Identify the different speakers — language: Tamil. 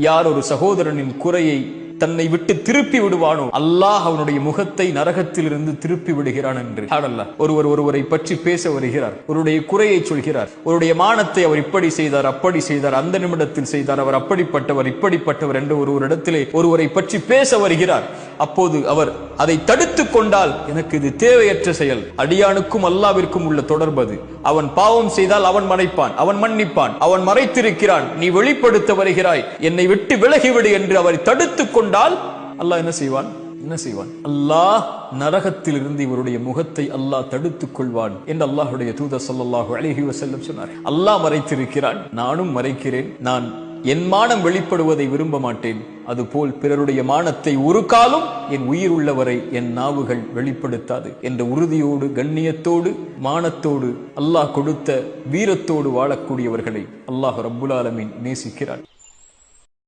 Speaker 1: யார் ஒரு சகோதரனின் குறையை தன்னை விட்டு திருப்பி விடுவானோ அல்லாஹ் அவனுடைய முகத்தை நரகத்தில் இருந்து திருப்பி விடுகிறான் என்று ஒருவரை பற்றி பேச வருகிறார், ஒருடைய குறையை சொல்கிறார், ஒருடைய மானத்தை அவர் இப்படி செய்தார், அப்படி செய்தார், அந்த நிமிடத்தில் செய்தார், அவர் அப்படிப்பட்டவர் இப்படிப்பட்டவர் என்று ஒருவரிடத்திலே ஒருவரை பற்றி பேச வருகிறார். அப்போது அவர் அதை தடுத்துக் கொண்டால் எனக்கு இது தேவையற்ற செயல். அடியானுக்கும் அல்லாவிற்கும் உள்ள தொடர்பது. அவன் பாவம் செய்தால் அவன் மறைப்பான், அவன் மன்னிப்பான், அவன் மறைத்திருக்கிறான், நீ வெளிப்படுத்த வருகிறாய், என்னை விட்டு விலகிவிடு என்று அவரை தடுத்துக் கொண்டால் அல்லாஹ் என்ன செய்வான்? அல்லாஹ் நரகத்தில் இருந்து இவருடைய முகத்தை அல்லாஹ் தடுத்துக் கொள்வான் என்று அல்லாஹ்வுடைய தூதர் ஸல்லல்லாஹு அலைஹி வஸல்லம் சொன்னார். அல்லாஹ் மறைத்திருக்கிறான், நானும் மறைக்கிறேன். நான் என் மானம் வெளிப்படுவதை விரும்ப மாட்டேன். அதுபோல் பிறருடைய மானத்தை ஒரு காலம் என் உயிர் உள்ளவரை என் நாவுகள் வெளிப்படுத்தாது என்ற உறுதியோடு, கண்ணியத்தோடு, மானத்தோடு, அல்லாஹ் கொடுத்த வீரத்தோடு வாழக்கூடியவர்களை அல்லாஹ் ரப்புல் ஆலமீன் நேசிக்கிறான்.